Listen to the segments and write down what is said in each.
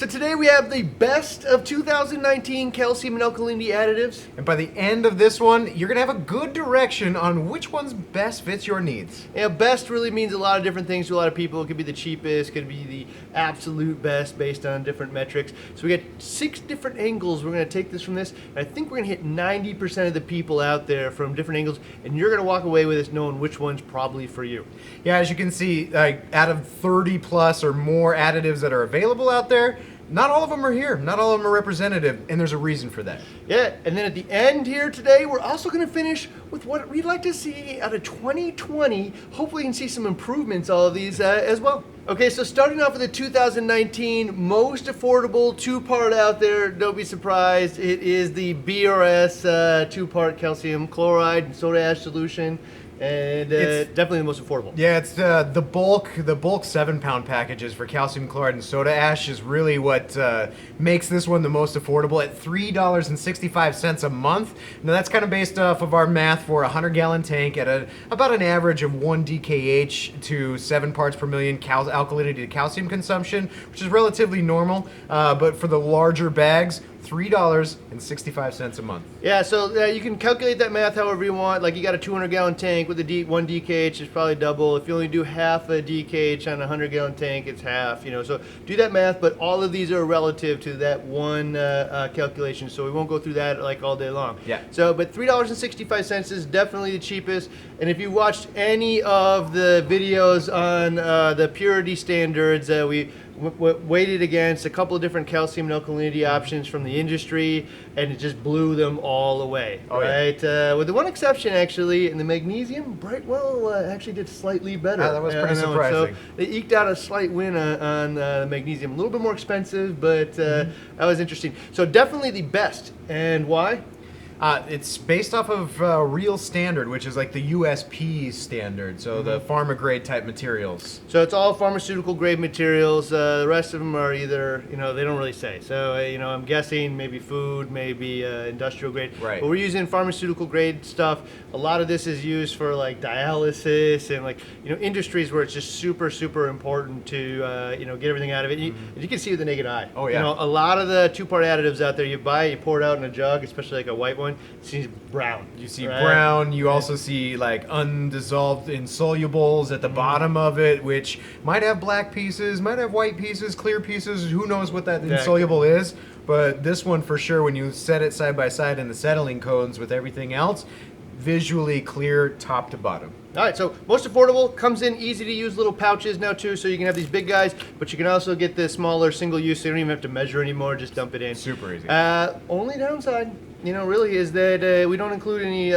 So today we have the best of 2019 calcium and alkalinity additives. And by the end of this one, you're going to have a good direction on which one's best fits your needs. Yeah, best really means a lot of different things to a lot of people. It could be the cheapest, it could be the absolute best based on different metrics. So we got 6 different angles. We're going to take this from this, and I think we're going to hit 90% of the people out there from different angles, and you're going to walk away with this knowing which one's probably for you. Yeah, as you can see, like out of 30 plus or more additives that are available out there, not all of them are here. Not all of them are representative, and there's a reason for that. Yeah, and then at the end here today, we're also going to finish with what we'd like to see out of 2020. Hopefully you can see some improvements, all of these as well. Okay, so starting off with the 2019 most affordable 2-part out there, don't be surprised, it is the BRS 2-part calcium chloride and soda ash solution. And definitely the most affordable. Yeah, it's the bulk 7-pound packages for calcium chloride and soda ash is really what makes this one the most affordable at $3.65 a month. Now that's kind of based off of our math for a 100-gallon tank at about an average of 1 DKH to 7 parts per million alkalinity to calcium consumption, which is relatively normal. But for the larger bags, $3.65 a month. Yeah, so you can calculate that math however you want. Like you got a 200-gallon tank with a 1 DKH, it's probably double. If you only do half a DKH on a 100-gallon tank, it's half. So do that math. But all of these are relative to that one calculation, so we won't go through that like all day long. Yeah. So, but $3.65 is definitely the cheapest. And if you watched any of the videos on the purity standards, we weighted against a couple of different calcium and alkalinity options from the industry, and it just blew them all away. Oh, right? Yeah. With the one exception, actually, in the magnesium, Brightwell actually did slightly better. That was pretty surprising. So they eked out a slight win on the magnesium. A little bit more expensive, but that was interesting. So definitely the best. And why? It's based off of real standard, which is like the USP standard, so the pharma grade type materials. So it's all pharmaceutical grade materials. The rest of them are either, they don't really say. So, I'm guessing maybe food, maybe industrial grade. Right. But we're using pharmaceutical grade stuff. A lot of this is used for like dialysis and industries where it's just super, super important to, get everything out of it. You can see with the naked eye. Oh, yeah. A lot of the 2-part additives out there you buy, you pour it out in a jug, especially like a white one. It seems brown. You see brown. You also see like undissolved insolubles at the bottom of it, which might have black pieces, might have white pieces, clear pieces. Who knows what that insoluble is? But this one for sure, when you set it side by side in the settling cones with everything else, visually clear top to bottom. All right, so most affordable, comes in easy to use little pouches now too, so you can have these big guys, but you can also get the smaller single use, so you don't even have to measure anymore, just dump it in. Super easy. Only downside, really is that we don't include any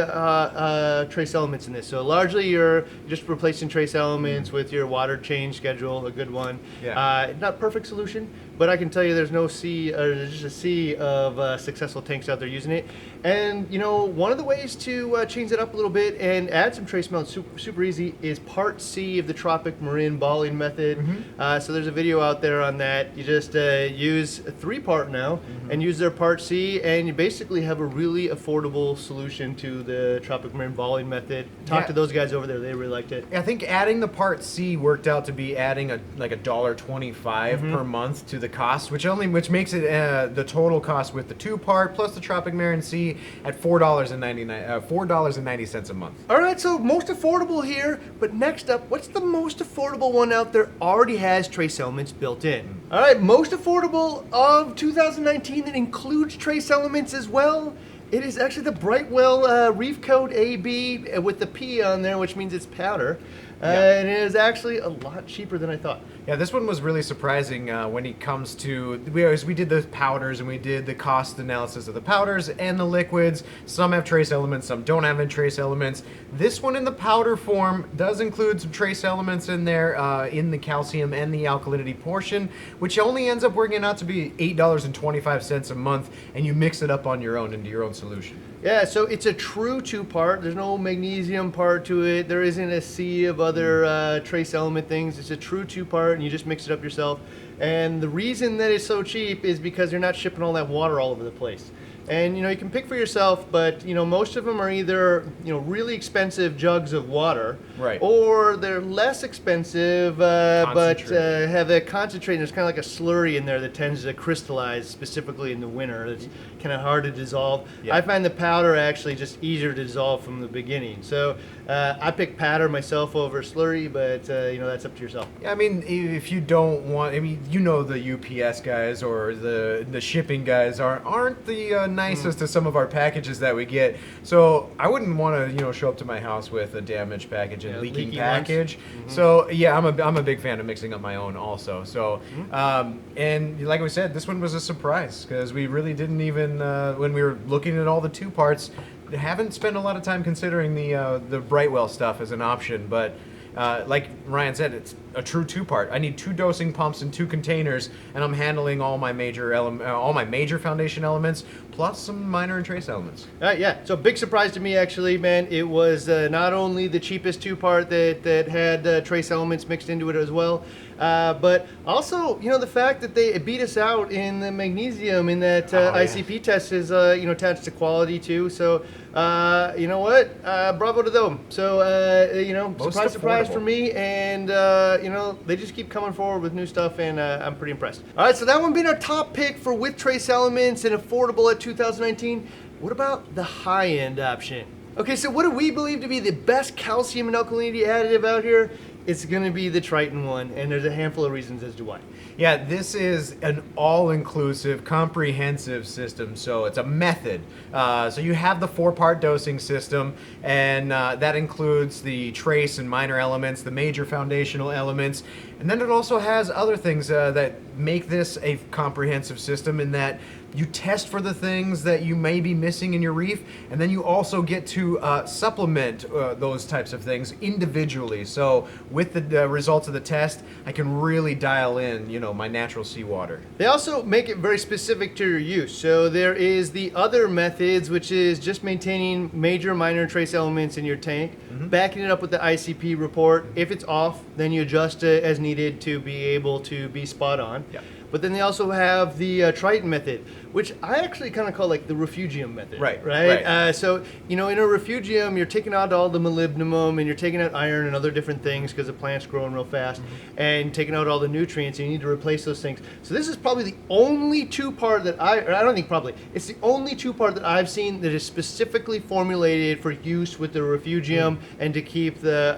trace elements in this. So largely you're just replacing trace elements with your water change schedule, a good one. Yeah. Not perfect solution, but I can tell you there's there's just a sea of successful tanks out there using it. And one of the ways to change it up a little bit and add some trace elements super easy is part C of the Tropic Marin balling method. So there's a video out there on that. You just use a 3-part now and use their part C, and you basically have a really affordable solution to the Tropic Marin balling method. Talk to those guys over there, they really liked it. I think adding the part C worked out to be adding like $1.25 per month to the cost, which makes it the total cost with the 2-part plus the Tropic Marin C at $4.90 a month. All right, so most affordable here, but next up, what's the most affordable one out there already has trace elements built in? All right, most affordable of 2019 that includes trace elements as well. It is actually the Brightwell Reef Code AB with the P on there, which means it's powder. And it is actually a lot cheaper than I thought. Yeah, this one was really surprising when it comes to, we did the powders and we did the cost analysis of the powders and the liquids. Some have trace elements, some don't have any trace elements. This one in the powder form does include some trace elements in there in the calcium and the alkalinity portion, which only ends up working out to be $8.25 a month, and you mix it up on your own into your own solution. Yeah, so it's a true 2-part. There's no magnesium part to it. There isn't a sea of other trace element things. It's a true 2-part, and you just mix it up yourself. And the reason that it's so cheap is because you're not shipping all that water all over the place. And you can pick for yourself, but most of them are either really expensive jugs of water, right, or they're less expensive, but have a concentrate. And there's kind of like a slurry in there that tends to crystallize, specifically in the winter. It's kind of hard to dissolve. I find the powder actually just easier to dissolve from the beginning. So I pick powder myself over slurry, but that's up to yourself. Yeah, I mean, if you don't want, the UPS guys or the shipping guys aren't the nicest to some of our packages that we get. So I wouldn't want to show up to my house with a damaged package and leaking package. So yeah, I'm a big fan of mixing up my own also. So and like we said, this one was a surprise because we really didn't even when we were looking at all the two parts, haven't spent a lot of time considering the Brightwell stuff as an option, but. Like Ryan said, it's a true two-part. I need 2 dosing pumps and 2 containers, and I'm handling all my major foundation elements, plus some minor and trace elements. Yeah, so big surprise to me actually, man. It was not only the cheapest 2-part that had trace elements mixed into it as well, but also the fact that they beat us out in the magnesium in that ICP test is attached to quality too. So you know what? Bravo to them. So surprise for me, and they just keep coming forward with new stuff, and I'm pretty impressed. All right, so that one being our top pick for with trace elements and affordable at 2019. What about the high-end option? Okay, so what do we believe to be the best calcium and alkalinity additive out here? It's going to be the Triton one, and there's a handful of reasons as to why. Yeah, this is an all-inclusive, comprehensive system, so it's a method. So you have the 4-part dosing system, and that includes the trace and minor elements, the major foundational elements, and then it also has other things that make this a comprehensive system in that you test for the things that you may be missing in your reef, and then you also get to supplement those types of things individually. So with the results of the test, I can really dial in, my natural seawater. They also make it very specific to your use. So there is the other methods, which is just maintaining major, minor, and trace elements in your tank, backing it up with the ICP report. If it's off, then you adjust it as needed to be able to be spot on. Yeah. But then they also have the Triton method, which I actually kind of call like the refugium method. Right. So, in a refugium, you're taking out all the molybdenum and you're taking out iron and other different things because the plant's growing real fast, and taking out all the nutrients, and you need to replace those things. So this is probably the only 2-part that it's the only 2-part that I've seen that is specifically formulated for use with the refugium and to keep the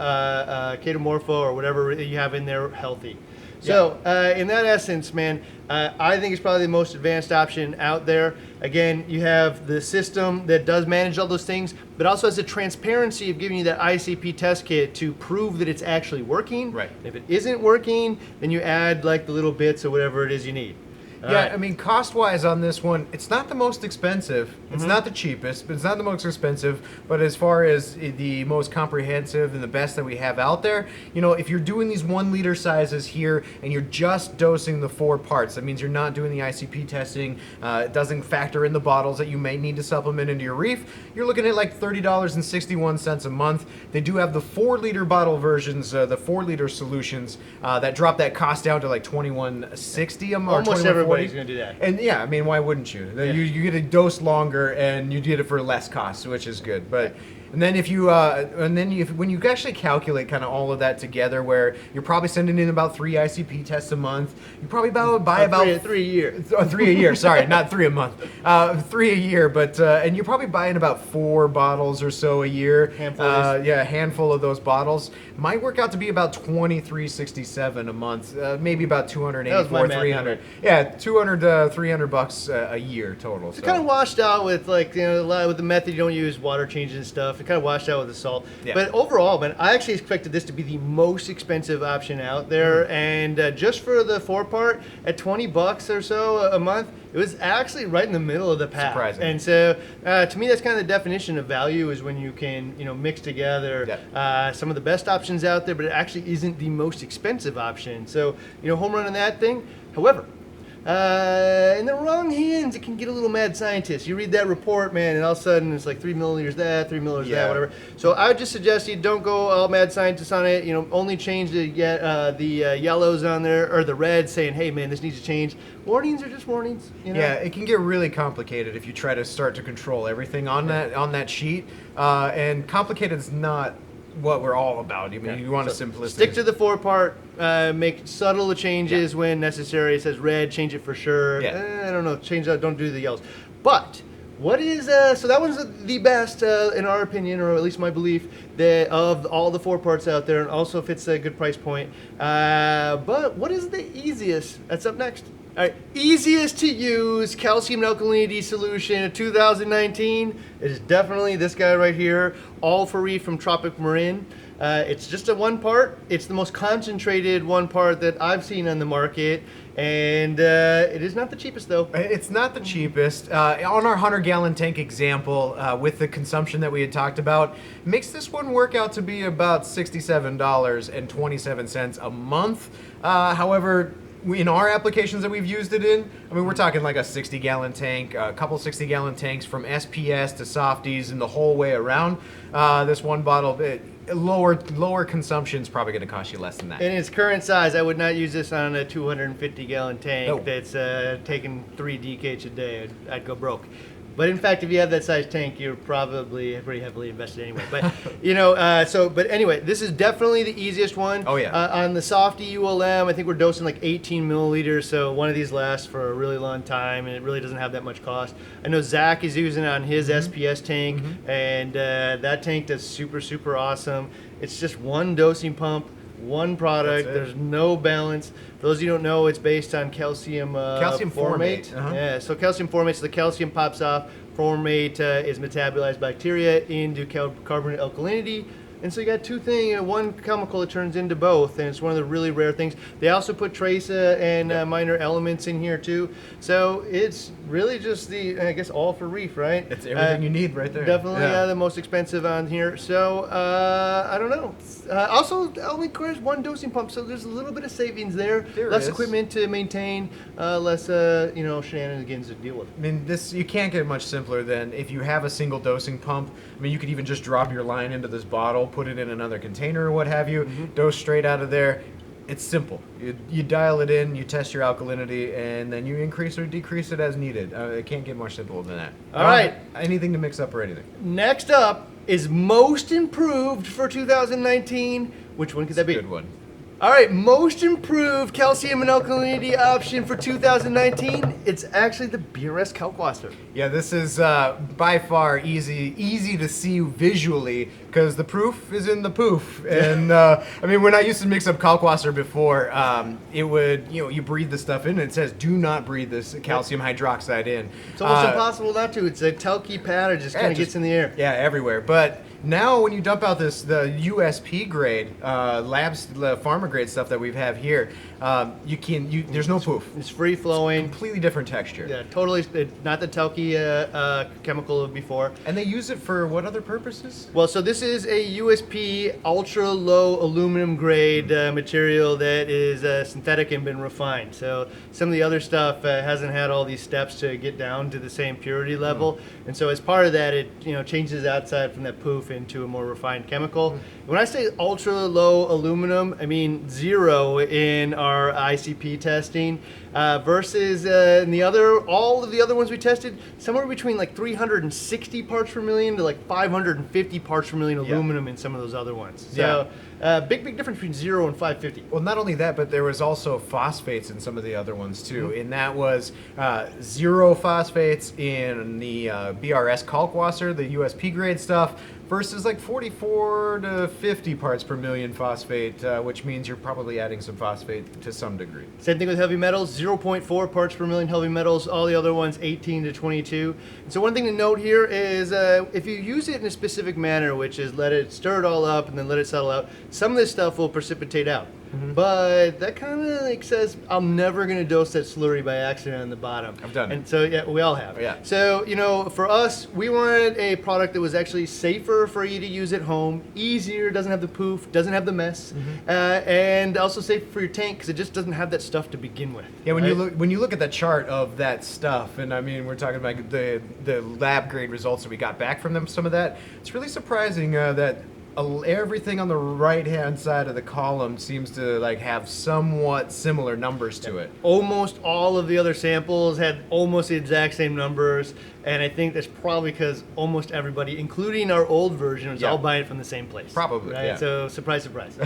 chaetomorpho or whatever you have in there healthy. So, in that essence, man, I think it's probably the most advanced option out there. Again, you have the system that does manage all those things, but also has the transparency of giving you that ICP test kit to prove that it's actually working. Right. If it isn't working, then you add like the little bits or whatever it is you need. I mean, cost-wise on this one, it's not the most expensive. It's not the cheapest, but it's not the most expensive. But as far as the most comprehensive and the best that we have out there, if you're doing these 1-liter sizes here and you're just dosing the 4 parts, that means you're not doing the ICP testing. It doesn't factor in the bottles that you may need to supplement into your reef. You're looking at like $30.61 a month. They do have the 4-liter bottle versions, the 4-liter solutions that drop that cost down to like $21.60 a month. Almost everybody's going to do that. And yeah, I mean, why wouldn't you? You get a dose longer and you get it for less cost, which is good. But and then when you actually calculate kind of all of that together, where you're probably sending in about 3 ICP tests a month, you probably buy about 3 a year. 3 a year. Sorry, not 3 a month. 3 a year, but and you're probably buying about 4 bottles or so a year. A handful of those bottles might work out to be about $23.67 a month, maybe about $284, $300. Yeah, $200 to $300 a year total. It's kind of washed out with with the method you don't use water changes and stuff. It kind of washed out with the salt. Yeah. But overall, man, I actually expected this to be the most expensive option out there. And just for the 4-part at $20 or so a month, it was actually right in the middle of the pack. Surprising. And so, to me, that's kind of the definition of value, is when you can, mix together some of the best options out there, but it actually isn't the most expensive option. So, home run on that thing. However, In the wrong hands, it can get a little mad scientist. You read that report, man, and all of a sudden it's like 3 milliliters that, 3 milliliters that, whatever. So I would just suggest you don't go all mad scientist on it. You know, only change the yellows on there, or the reds saying, hey, man, this needs to change. Warnings are just warnings. You know? Yeah, it can get really complicated if you try to start to control everything on that sheet. And complicated is not what we're all about. I mean, you want to simplistic. Stick to the 4-part. Make subtle changes when necessary. It says red, change it for sure. Yeah. I don't know, change that. Don't do the yellows. But what is so that one's the best in our opinion, or at least my belief, that of all the 4 parts out there, and also fits a good price point. But what is the easiest? That's up next. All right, easiest to use calcium and alkalinity solution in 2019 is definitely this guy right here, all for Reef from Tropic Marin. It's just a 1 part. It's the most concentrated 1 part that I've seen on the market, and it is not the cheapest though. It's not the cheapest. On our 100-gallon tank example, with the consumption that we had talked about, makes this one work out to be about $67.27 a month. However, in our applications that we've used it in, I mean, we're talking like a 60-gallon tank, a couple 60-gallon tanks from SPS to softies and the whole way around. This 1 bottle, lower consumption is probably going to cost you less than that. In its current size, I would not use this on a 250-gallon tank No. that's taking 3 DKH a day. I'd go broke. But in fact, if you have that size tank, you're probably pretty heavily invested anyway. But you know, but anyway, this is definitely the easiest one. Oh yeah. On the Softy ULM, I think we're dosing like 18 milliliters, so one of these lasts for a really long time, and it really doesn't have that much cost. I know Zach is using it on his SPS tank, and that tank does super awesome. It's just 1 dosing pump, 1 product. There's no balance. For those of you who don't know, it's based on calcium formate. Yeah, so calcium formate, so the calcium pops off. Formate is metabolized bacteria into carbonate alkalinity. And so you got 2 things, 1 chemical that turns into both, and it's one of the really rare things. They also put trace and minor elements in here too. So it's really just the, I guess, all for Reef, right? It's everything you need right there. Definitely the most expensive on here. So I don't know. Also, only requires 1 dosing pump, so there's a little bit of savings there. Less equipment to maintain, less shenanigans to deal with. I mean, you can't get much simpler than if you have a single dosing pump. I mean, you could even just drop your line into this bottle, put it in another container or what have you, dose straight out of there. It's simple. You dial it in, you test your alkalinity, and then you increase or decrease it as needed. It can't get more simple than that. All right. Anything to mix up or anything. Next up is most improved for 2019. Which one could that be? Good one. All right, most improved calcium and alkalinity option for 2019. It's actually the BRS Kalkwasser. Yeah, this is by far easy to see visually because the proof is in the poof. And I mean, when I used to mix up Kalkwasser before, it would, you breathe the stuff in and it says, do not breathe this calcium hydroxide in. It's almost impossible not to. It's a talky pad, it just kind of gets in the air. Yeah, everywhere. But now when you dump out the USP grade, the Pharma grade stuff that we have here, there's no poof. It's free flowing. Completely different texture. Yeah, totally. Not the talky chemical of before. And they use it for what other purposes? Well, so this is a USP ultra low aluminum grade material that is synthetic and been refined. So some of the other stuff hasn't had all these steps to get down to the same purity level. And so as part of that, it changes outside from that poof into a more refined chemical. When I say ultra low aluminum, I mean 0 in our ICP testing versus in all of the other ones we tested, somewhere between like 360 parts per million to like 550 parts per million aluminum in some of those other ones. So big difference between 0 and 550. Well, not only that, but there was also phosphates in some of the other ones too. And that was 0 phosphates in the BRS Kalkwasser, the USP grade stuff, versus like 44 to 50 parts per million phosphate, which means you're probably adding some phosphate to some degree. Same thing with heavy metals, 0.4 parts per million heavy metals, all the other ones 18 to 22. And so one thing to note here is if you use it in a specific manner, which is let it stir it all up and then let it settle out, some of this stuff will precipitate out. but that kind of like says I'm never going to dose that slurry by accident on the bottom. I've done it. And so, yeah, we all have. Yeah. So, you know, for us, we wanted a product that was actually safer for you to use at home, easier, doesn't have the poof, doesn't have the mess, and also safe for your tank because it just doesn't have that stuff to begin with. Yeah, when you look at the chart of that stuff, and I mean we're talking about the lab grade results that we got back from them, some of that, it's really surprising that everything on the right hand side of the column seems to like have somewhat similar numbers to it. Almost all of the other samples had almost the exact same numbers, and I think that's probably because almost everybody, including our old version, was all buying it from the same place. Probably, right? yeah. So surprise, surprise.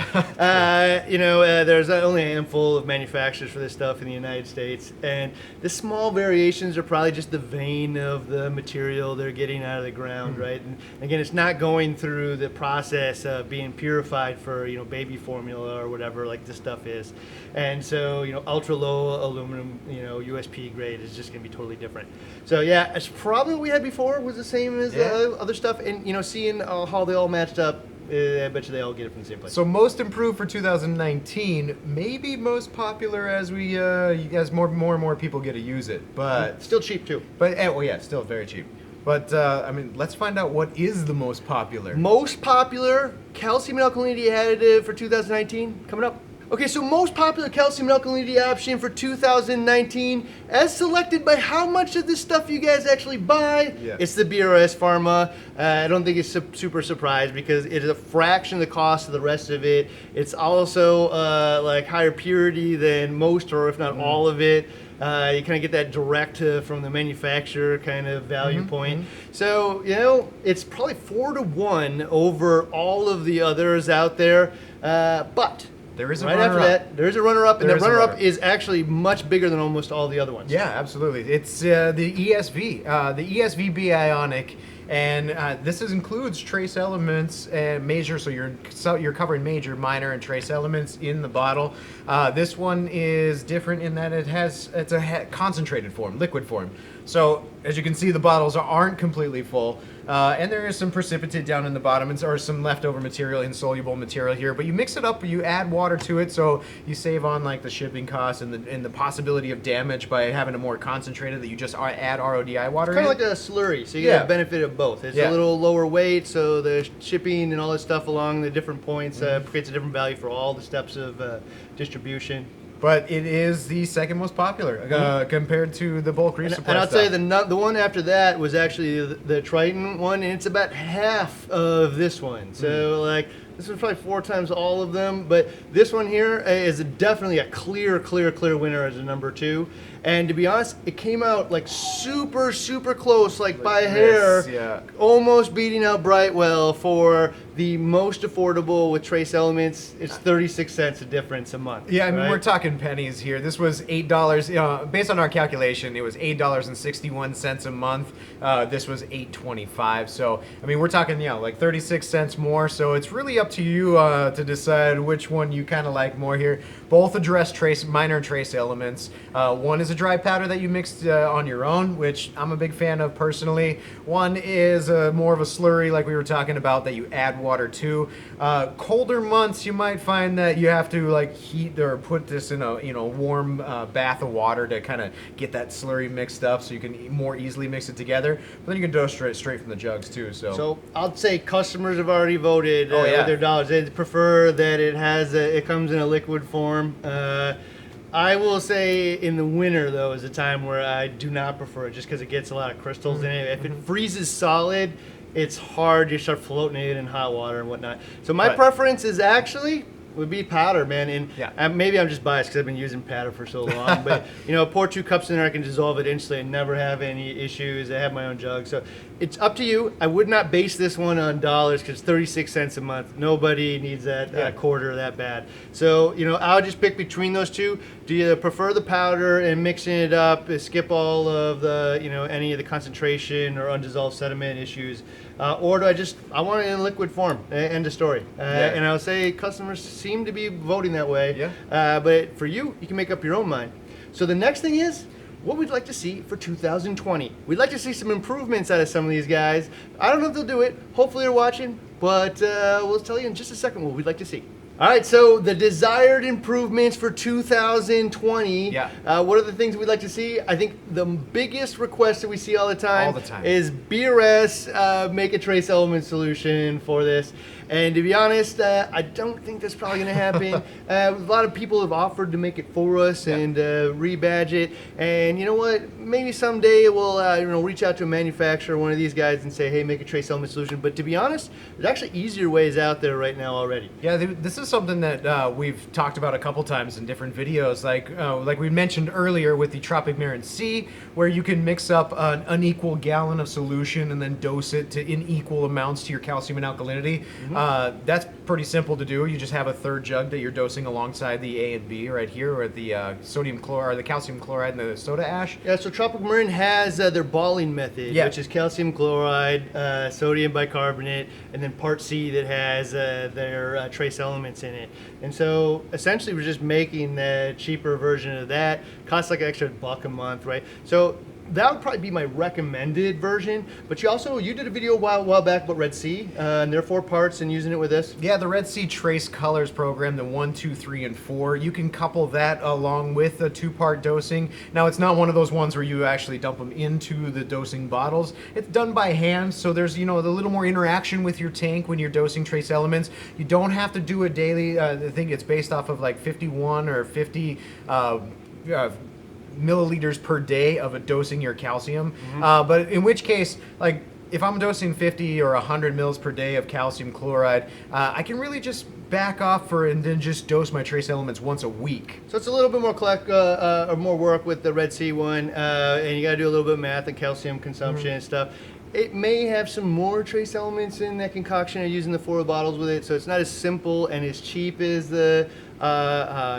You know, there's only a handful of manufacturers for this stuff in the United States, and the small variations are probably just the vein of the material they're getting out of the ground, right? And again, it's not going through the process of being purified for, you know, baby formula or whatever like this stuff is. And so, you know, ultra low aluminum, you know, USP grade is just going to be totally different. So yeah, it's probably what we had before was the same as other stuff. And, you know, seeing how they all matched up, I bet you they all get it from the same place. So most improved for 2019, maybe most popular as more and more people get to use it, but still cheap too. But well, yeah, still very cheap. But I mean, let's find out what is the most popular. Most popular calcium and alkalinity additive for 2019 coming up. Okay, so most popular calcium and alkalinity option for 2019, as selected by how much of this stuff you guys actually buy, it's the BRS Pharma. I don't think it's super surprised because it is a fraction of the cost of the rest of it. It's also like higher purity than most, or if not all of it. You kind of get that direct from the manufacturer kind of value point. So, you know, it's probably 4-to-1 over all of the others out there. But there is a right runner-up. after that, there is a runner-up, and There the is a runner-up runner-up. is actually much bigger than almost all the other ones. Yeah, absolutely. It's the ESV B-Ionic. And this includes trace elements and major, so you're covering major, minor, and trace elements in the bottle. This one is different in that it's a concentrated form, liquid form. So as you can see, the bottles aren't completely full, and there is some precipitate down in the bottom, or some leftover material, insoluble material here. But you mix it up, you add water to it, so you save on like the shipping costs and the possibility of damage by having a more concentrated that you just add RODI water. Kind of like a slurry, so you get a benefit of both. It's a little lower weight, so the shipping and all this stuff along the different points creates a different value for all the steps of distribution. But it is the second most popular compared to the bulk reef supply And I'll stuff. tell you, the one after that was actually the Triton one, and it's about half of this one. So like, this was probably 4 times all of them, but this one here is definitely a clear winner as a number 2. And to be honest, it came out like super close, like by a hair, almost beating out Brightwell for the most affordable with trace elements. It's 36 cents a difference a month. Yeah, I mean, right? we're talking pennies here. This was $8. Based on our calculation, it was $8.61 a month. This was $8.25. So, I mean, we're talking, like 36 cents more. So it's really up to you to decide which one you kind of like more here. Both address minor trace elements. One is a dry powder that you mixed on your own, which I'm a big fan of personally. One is more of a slurry, like we were talking about, that you add water to. Colder months, you might find that you have to like heat or put this in a warm bath of water to kind of get that slurry mixed up, so you can more easily mix it together. But then you can dose straight from the jugs too. So I'd say customers have already voted with their dollars. They prefer that it comes in a liquid form. I will say in the winter, though, is a time where I do not prefer it just because it gets a lot of crystals in it. If it freezes solid, it's hard. You start floating it in hot water and whatnot. So my preference is would be powder, man. And maybe I'm just biased because I've been using powder for so long. But, pour 2 cups in there, I can dissolve it instantly and never have any issues. I have my own jug. So it's up to you. I would not base this one on dollars because it's 36 cents a month. Nobody needs that quarter that bad. So, I'll just pick between those two. Do you prefer the powder and mixing it up, skip all of the, any of the concentration or undissolved sediment issues? Or do I want it in liquid form? End of story. And I'll say customers seem to be voting that way. But for you can make up your own mind. So the next thing is what we'd like to see for 2020. We'd like to see some improvements out of some of these guys. I don't know if they'll do it. Hopefully they're watching. But we'll tell you in just a second what we'd like to see. All right, so the desired improvements for 2020. Yeah. What are the things we'd like to see? I think the biggest request that we see all the time is BRS make a trace element solution for this. And to be honest, I don't think that's probably going to happen. A lot of people have offered to make it for us and rebadge it. And you know what? Maybe someday we'll reach out to a manufacturer, one of these guys, and say, hey, make a trace element solution. But to be honest, there's actually easier ways out there right now already. Yeah, this is something that we've talked about a couple times in different videos. Like we mentioned earlier with the Tropic Marin C, where you can mix up an unequal gallon of solution and then dose it to in equal amounts to your calcium and alkalinity. That's pretty simple to do. You just have a third jug that you're dosing alongside the A and B right here, or the sodium chloride, the calcium chloride, and the soda ash. Yeah, so Tropic Marin has their balling method, which is calcium chloride, sodium bicarbonate, and then part C that has their trace elements in it. And so essentially we're just making the cheaper version of that. Costs like an extra $1 a month, right? So that would probably be my recommended version, but you did a video a while back about Red Sea and their 4 parts and using it with this. Yeah, the Red Sea Trace Colors program, the 1, 2, 3, and 4. You can couple that along with a 2-part dosing. Now, it's not one of those ones where you actually dump them into the dosing bottles. It's done by hand, so there's a little more interaction with your tank when you're dosing trace elements. You don't have to do it daily. I think it's based off of like 51 or 50 milliliters per day of dosing your calcium. But in which case, like if I'm dosing 50 or 100 mils per day of calcium chloride, I can really just back off and then just dose my trace elements once a week. So it's a little bit more more work with the Red Sea one, and you got to do a little bit of math and calcium consumption and stuff. It may have some more trace elements in that concoction using the 4 bottles with it, so it's not as simple and as cheap as the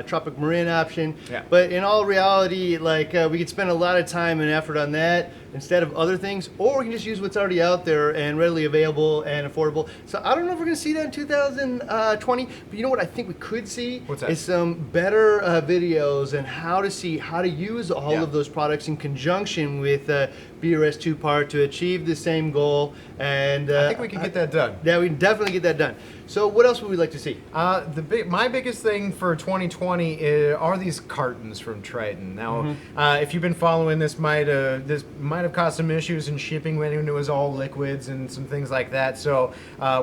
Tropic Marin option. Yeah. But in all reality, we could spend a lot of time and effort on that instead of other things, or we can just use what's already out there and readily available and affordable. So I don't know if we're going to see that in 2020, but you know what I think we could see? What's that? Is some better videos and how to use all of those products in conjunction with BRS 2-part to achieve the same goal. And I think we can get that done. Yeah, we can definitely get that done. So what else would we like to see? My biggest thing for 2020 are these cartons from Triton. Now, if you've been following this, might have caused some issues in shipping when it was all liquids and some things like that. So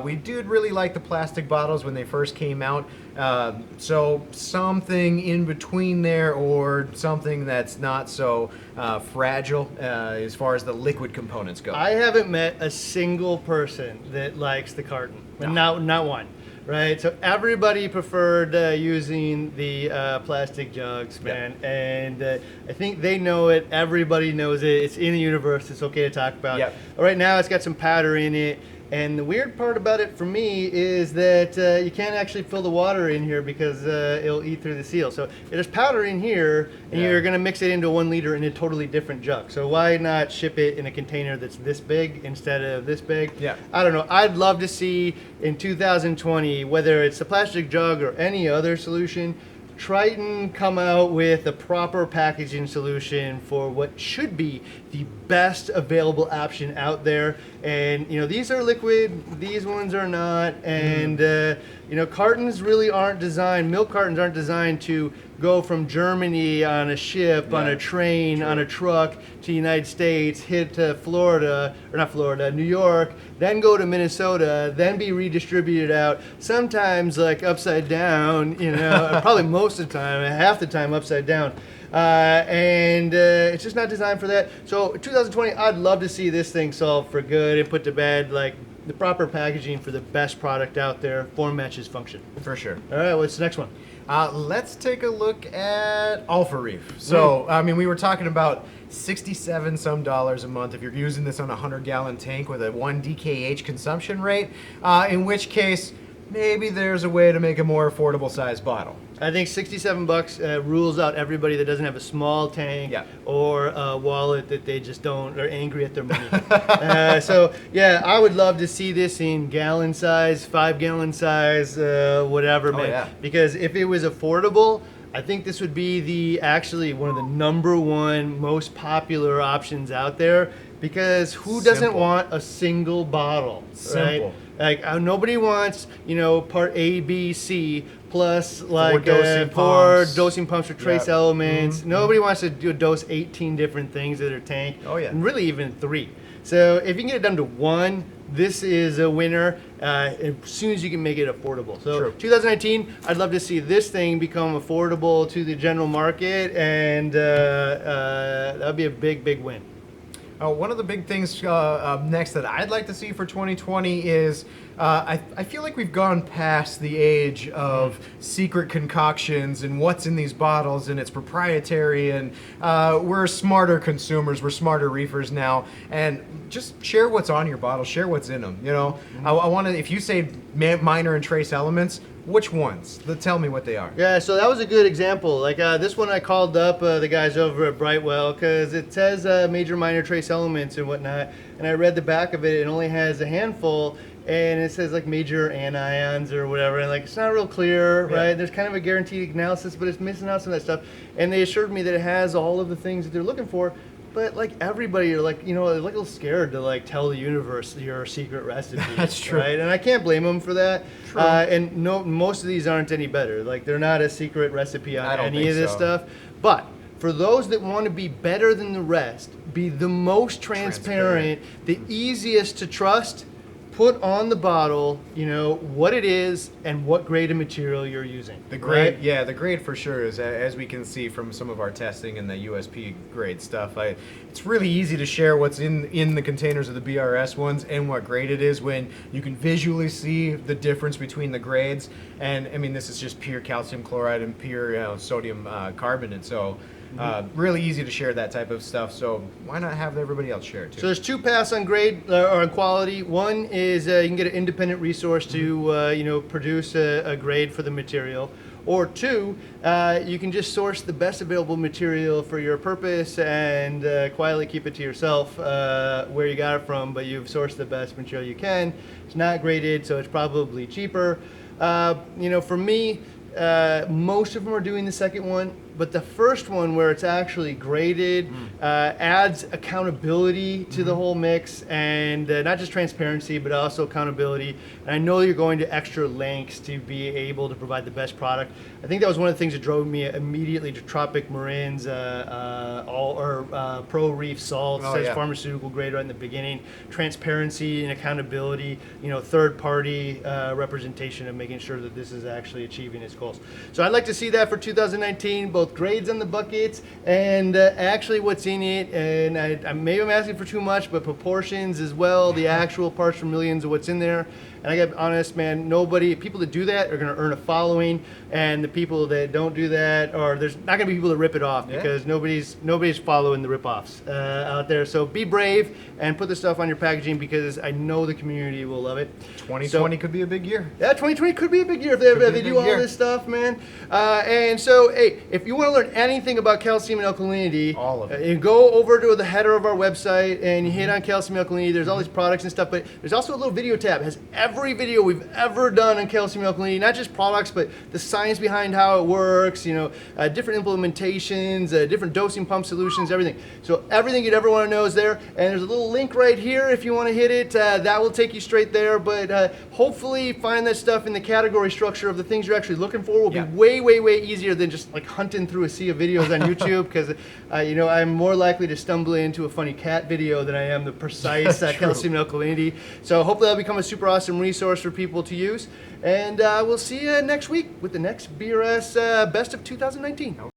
we did really like the plastic bottles when they first came out. So something in between there, or something that's not so fragile as far as the liquid components go. I haven't met a single person that likes the carton. No. Not one. Right, so everybody preferred using the plastic jugs, man, and I think they know it. Everybody knows it. It's in the universe. It's okay to talk about. Yep. Right now, it's got some powder in it, and the weird part about it for me is that you can't actually fill the water in here because it'll eat through the seal. So there's powder in here, and you're going to mix it into 1 liter in a totally different jug. So why not ship it in a container that's this big instead of this big? Yeah. I don't know. I'd love to see in 2020, whether it's the plastic jug or any other solution, Triton come out with a proper packaging solution for what should be the best available option out there. And these are liquid, these ones are not, and cartons really aren't designed, milk cartons aren't designed to go from Germany on a ship, on a train, on a truck to the United States, hit Florida, or not Florida, New York, then go to Minnesota, then be redistributed out, sometimes like upside down, probably most of the time, half the time upside down. And it's just not designed for that. So 2020, I'd love to see this thing solved for good and put to bed, like the proper packaging for the best product out there. Form matches function. For sure. All right, what's the next one? Let's take a look at Alpha Reef. So, we were talking about $67 some a month if you're using this on a 100-gallon tank with a 1 DKH consumption rate, in which case maybe there's a way to make a more affordable size bottle. I think $67 rules out everybody that doesn't have a small tank or a wallet that they just don't, are angry at their money. So yeah, I would love to see this in gallon size, 5-gallon size, whatever, man. Because if it was affordable, I think this would be actually one of the #1 most popular options out there, because who doesn't want a single bottle, right? Like nobody wants, part A, B, C plus like four dosing pumps for trace elements. Nobody wants to dose 18 different things in their tank. Oh, yeah. And really even 3. So if you can get it down to 1, this is a winner as soon as you can make it affordable. So True. 2019, I'd love to see this thing become affordable to the general market, and that would be a big, big win. One of the big things next that I'd like to see for 2020 is I feel like we've gone past the age of secret concoctions and what's in these bottles and it's proprietary, and we're smarter consumers, we're smarter reefers now, and just share what's on your bottle, share what's in them. You know, I want to, if you say minor and trace elements, which ones? Tell me what they are. Yeah, so that was a good example. Like this one I called up the guys over at Brightwell because it says major minor trace elements and whatnot, and I read the back of it, it only has a handful, and it says like major anions or whatever, and like it's not real clear, right? There's kind of a guaranteed analysis, but it's missing out some of that stuff, and they assured me that it has all of the things that they're looking for. But like everybody, are like, you know, they're like a little scared to like tell the universe your secret recipe. That's true, right? And I can't blame them for that. True. And no, most of these aren't any better. Like they're not a secret recipe on any of this stuff. But for those that want to be better than the rest, be the most transparent, the easiest to trust, put on the bottle, you know, what it is and what grade of material you're using. The grade, right? yeah, the grade for sure is, as we can see from some of our testing and the USP grade stuff, it's really easy to share what's in the containers of the BRS ones and what grade it is when you can visually see the difference between the grades. And I mean, this is just pure calcium chloride and pure sodium carbonate, so really easy to share that type of stuff, so why not have everybody else share it too? So there's 2 paths on grade or on quality. One is you can get an independent resource to you know, produce a grade for the material, or 2, you can just source the best available material for your purpose and quietly keep it to yourself where you got it from, but you've sourced the best material you can. It's not graded, so it's probably cheaper. You know, for me, most of them are doing the second one, but the first one, where it's actually graded, adds accountability to the whole mix, and not just transparency, but also accountability. And I know you're going to extra lengths to be able to provide the best product. I think that was one of the things that drove me immediately to Tropic Marin's Pro Reef Salt. Says pharmaceutical grade right in the beginning. Transparency and accountability, you know, third-party representation of making sure that this is actually achieving its goals. So I'd like to see that for 2019, both grades on the buckets and actually what's in it. And maybe I'm asking for too much, but proportions as well, the actual parts per millions of what's in there. And I gotta be honest, man, people that do that are gonna earn a following, and the people that don't do that, or there's not gonna be people that rip it off, because nobody's following the rip-offs out there. So be brave and put this stuff on your packaging, because I know the community will love it. 2020 could be a big year. Yeah, 2020 could be a big year if they do all this stuff, man. And so, hey, if you want to learn anything about calcium and alkalinity, all of it, you go over to the header of our website and you hit on calcium and alkalinity. There's all these products and stuff, but there's also a little video tab. It has every video we've ever done on calcium and alkalinity, not just products, but the science behind how it works, you know, different implementations, different dosing pump solutions, everything. So everything you'd ever want to know is there, and there's a little link right here if you want to hit it. That will take you straight there, but hopefully find that stuff in the category structure of the things you're actually looking for will be way, way, way easier than just like hunting through a sea of videos on YouTube, because you know, I'm more likely to stumble into a funny cat video than I am the precise calcium and alkalinity. So hopefully that'll become a super awesome resource for people to use, and we'll see you next week with the next BRS Best of 2019.